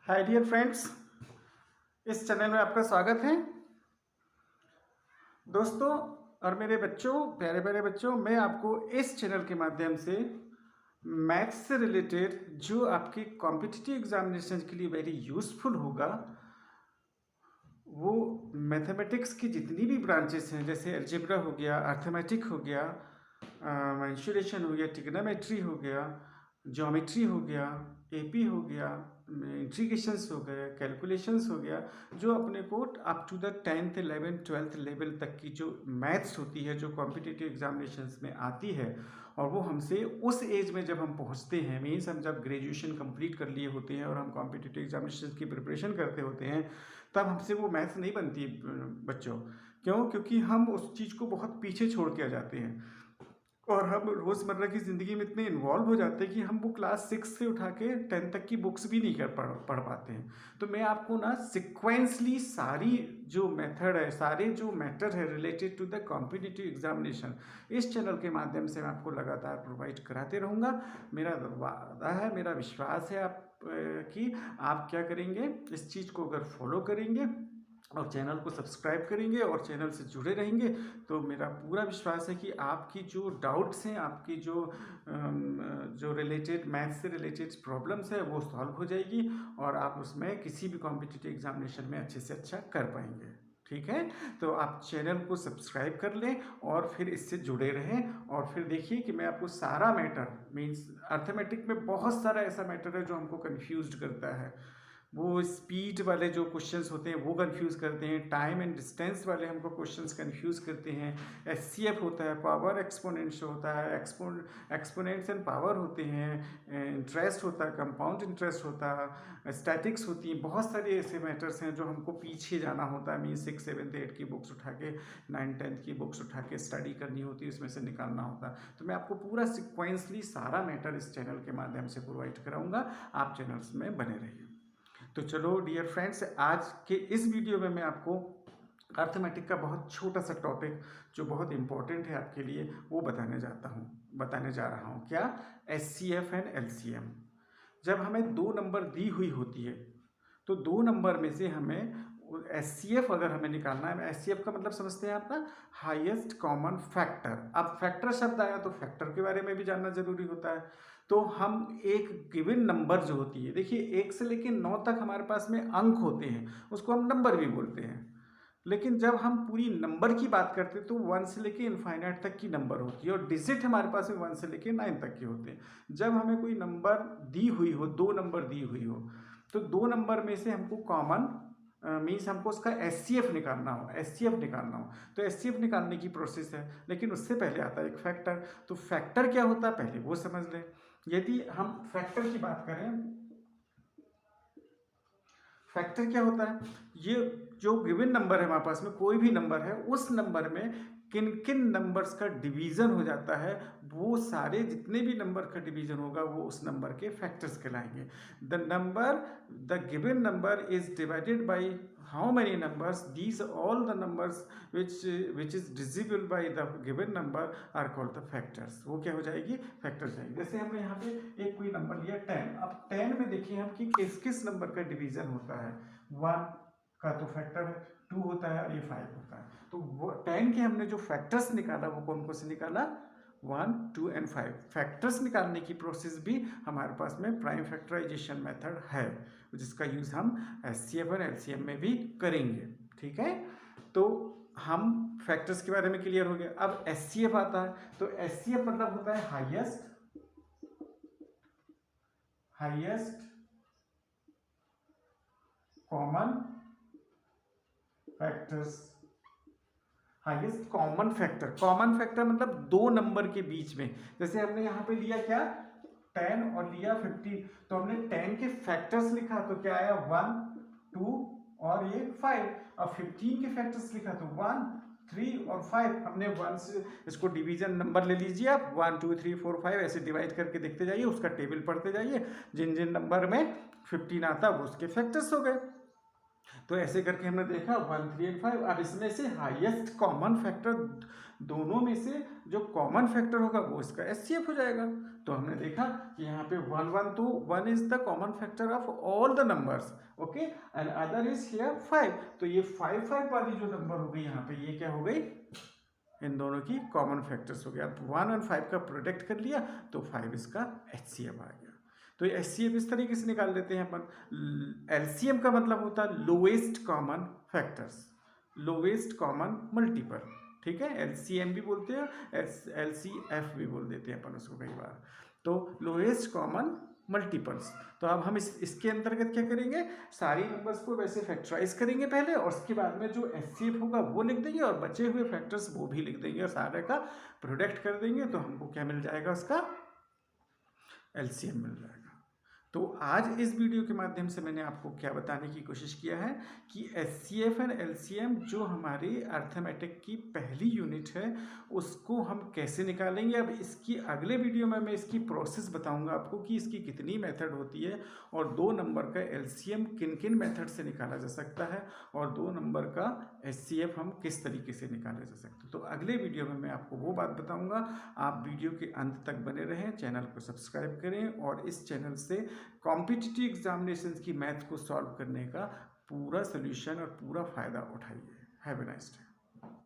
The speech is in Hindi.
हाय डियर फ्रेंड्स, इस चैनल में आपका स्वागत है। दोस्तों और मेरे बच्चों, प्यारे प्यारे बच्चों, मैं आपको इस चैनल के माध्यम से मैथ्स से रिलेटेड जो आपके कॉम्पिटिटिव एग्जामिनेशन के लिए वेरी यूज़फुल होगा, वो मैथमेटिक्स की जितनी भी ब्रांचेस हैं, जैसे अलजेब्रा हो गया, अर्थमेटिक हो गया, मेंसुरेशन हो गया, ट्रिग्नोमेट्री हो गया, ज्योमेट्री हो गया, एपी हो गया, इंटीग्रेशंस हो गए, कैलकुलेशंस हो गया, जो अपने को up to the 10th 11th 12th level तक की जो मैथ्स होती है, जो कॉम्पिटिटिव एग्जामिनेशंस में आती है, और वो हमसे उस एज में जब हम पहुंचते हैं, मीन्स हम जब ग्रेजुएशन कंप्लीट कर लिए होते हैं और हम कॉम्पिटिटिव एग्जामिनेशन की प्रिपरेशन करते होते हैं, तब हमसे वो मैथ्स नहीं बनती बच्चों। क्यों? क्योंकि हम उस चीज़ को बहुत पीछे छोड़ के आ जाते हैं और हम रोज़मर्रा की ज़िंदगी में इतने इन्वॉल्व हो जाते हैं कि हम वो क्लास 6 से उठा के 10 तक की बुक्स भी नहीं पढ़ पाते हैं। तो मैं आपको ना सिक्वेंसली सारी जो मेथड है, सारे जो मैटर है related to the competitive examination, इस चैनल के माध्यम से मैं आपको लगातार प्रोवाइड कराते रहूँगा। मेरा वादा है, मेरा विश्वास है आप कि आप क्या करेंगे, इस चीज़ को अगर फॉलो करेंगे और चैनल को सब्सक्राइब करेंगे और चैनल से जुड़े रहेंगे, तो मेरा पूरा विश्वास है कि आपकी जो डाउट्स हैं, आपकी जो रिलेटेड मैथ्स से रिलेटेड प्रॉब्लम्स है, वो सॉल्व हो जाएगी और आप उसमें किसी भी कॉम्पिटिटिव एग्जामिनेशन में अच्छे से अच्छा कर पाएंगे। ठीक है? तो आप चैनल को सब्सक्राइब कर लें और फिर इससे जुड़े रहें, और फिर देखिए कि मैं आपको सारा मैटर, मीन्स अर्थमेटिक में बहुत सारा ऐसा मैटर है जो हमको कन्फ्यूज करता है। वो स्पीड वाले जो क्वेश्चंस होते हैं वो कंफ्यूज करते हैं, टाइम एंड डिस्टेंस वाले हमको क्वेश्चंस कंफ्यूज करते हैं, एचसीएफ होता है, पावर एक्सपोनेंट्स होता है, एक्सपोनेंट्स एंड पावर होते हैं, इंटरेस्ट होता है, कंपाउंड इंटरेस्ट होता है, स्टैटिक्स होती हैं, बहुत सारे ऐसे मैटर्स हैं जो हमको पीछे जाना होता है। मीन 6, 7, 8 की बुक्स उठा के, 9, 10 की बुक्स उठा के स्टडी करनी होती है, उसमें से निकालना होता है। तो मैं आपको पूरा सिक्वेंसली सारा मैटर इस चैनल के माध्यम से प्रोवाइड कराऊंगा। आप चैनल्स में बने रहिए। तो चलो डियर फ्रेंड्स, आज के इस वीडियो में मैं आपको अर्थमेटिक का बहुत छोटा सा टॉपिक जो बहुत इंपॉर्टेंट है आपके लिए, वो बताने जा रहा हूँ। क्या? HCF and LCM. जब हमें दो नंबर दी हुई होती है, तो दो नंबर में से हमें एचसीएफ अगर हमें निकालना है, एचसीएफ का मतलब समझते हैं आप ना, हाईएस्ट कॉमन फैक्टर। अब फैक्टर शब्द आया तो फैक्टर के बारे में भी जानना जरूरी होता है। तो हम एक गिवन नंबर जो होती है, देखिए 1 से लेकर 9 तक हमारे पास में अंक होते हैं, उसको हम नंबर भी बोलते हैं। लेकिन जब हम पूरी नंबर की बात करते हैं तो 1 से लेके इनफाइनाइट तक की नंबर होती है, और डिजिट हमारे पास में 1 से लेके 9 तक के होते हैं। जब हमें कोई नंबर दी हुई हो, दो नंबर दी हुई हो, तो दो नंबर में से हमको कॉमन मीन्स हमको उसका एचसीएफ निकालना हो, तो एचसीएफ निकालने की प्रोसेस है। लेकिन उससे पहले आता है एक फैक्टर। तो फैक्टर क्या होता है पहले वो समझ लें। यदि हम फैक्टर की बात करें, फैक्टर क्या होता है, ये जो गिवन नंबर है हमारे पास में, कोई भी नंबर है, उस नंबर में किन किन नंबर्स का डिवीजन हो जाता है, वो सारे जितने भी नंबर का डिवीजन होगा वो उस नंबर के फैक्टर्स कहलाएंगे। The given number is divided by how many numbers, these all the numbers which is divisible by the given number are called the factors. वो क्या हो जाएगी? फैक्टर जाएगी। जैसे हमने यहाँ पे एक कोई नंबर लिया 10। अब 10 में देखिए हम कि किस किस नंबर का डिवीजन होता है। 1 का तो फैक्टर है, 2 होता है और ये 5 होता है। तो वो 10 के हमने जो फैक्टर्स निकाला वो कौन कौन से निकाला? 1, 2 एंड 5। फैक्टर्स निकालने की प्रोसेस भी हमारे पास में प्राइम फैक्टराइजेशन मेथड है, जिसका यूज हम एचसीएफ और एलसीएम में भी करेंगे। ठीक है? तो हम फैक्टर्स के बारे में क्लियर हो गया। अब एचसीएफ आता है, तो एचसीएफ मतलब होता है highest common factors. Highest common factor मतलब दो नंबर के बीच में। जैसे हमने यहाँ पे लिया क्या? 10 और लिया 15, तो हमने 10 के फैक्टर्स लिखा तो क्या आया? 1, 2 और ये 5। और 15 के फैक्टर्स लिखा तो 1, 3 और 5। हमने 1 से इसको डिवीजन नंबर ले लीजिए आप, 1, 2, 3, 4, 5 ऐसे डिवाइड करके देखते जाइए, उसका टेबल पढ़ते जाइए। जिन जिन नंबर में 15 आता वो उसके फैक्टर्स हो गए। तो ऐसे करके हमने देखा 1, 3 एंड 5। अब इसमें से हाईएस्ट कॉमन फैक्टर, दोनों में से जो कॉमन फैक्टर होगा वो इसका एचसीएफ हो जाएगा। तो हमने देखा कि यहाँ पे 1, 1, तो 1 is the common factor of all the numbers, okay, and other is here 5। तो ये 5, 5 वाली जो नंबर हो गई यहाँ पे, ये क्या हो गई, इन दोनों की कॉमन फैक्टर्स हो गया। अब 1 और 5 का प्रोडक्ट कर लिया तो 5 इसका एचसीएफ आ गया। तो ये एचसीएफ इस तरीके से निकाल लेते हैं अपन। एलसीएम का मतलब होता है lowest common factors, lowest common multiple, ठीक है। एलसीएम भी बोलते हैं, एलसीएफ भी बोल देते हैं अपन उसको कई बार। तो लोएस्ट कॉमन मल्टीपल्स। तो अब हम इसके अंतर्गत क्या करेंगे, सारी नंबर्स को वैसे फैक्टराइज करेंगे पहले, और उसके बाद में जो एचसीएफ होगा वो लिख देंगे और बचे हुए फैक्टर्स वो भी लिख देंगे और सारे का प्रोडक्ट कर देंगे, तो हमको क्या मिल जाएगा, उसका एलसीएम मिल जाएगा। तो आज इस वीडियो के माध्यम से मैंने आपको क्या बताने की कोशिश किया है कि एचसीएफ एंड एलसीएम जो हमारी अर्थमेटिक की पहली यूनिट है उसको हम कैसे निकालेंगे। अब इसकी अगले वीडियो में मैं इसकी प्रोसेस बताऊंगा आपको कि इसकी कितनी मेथड होती है और 2 नंबर का एलसीएम किन किन मेथड से निकाला जा सकता है और 2 नंबर का एचसीएफ हम किस तरीके से निकाले जा सकते हैं। तो अगले वीडियो में मैं आपको वो बात बताऊंगा। आप वीडियो के अंत तक बने रहें, चैनल को सब्सक्राइब करें और इस चैनल से कॉम्पिटिटिव एग्जामिनेशंस की मैथ को सॉल्व करने का पूरा सोल्यूशन और पूरा फ़ायदा उठाइए। Have a nice day.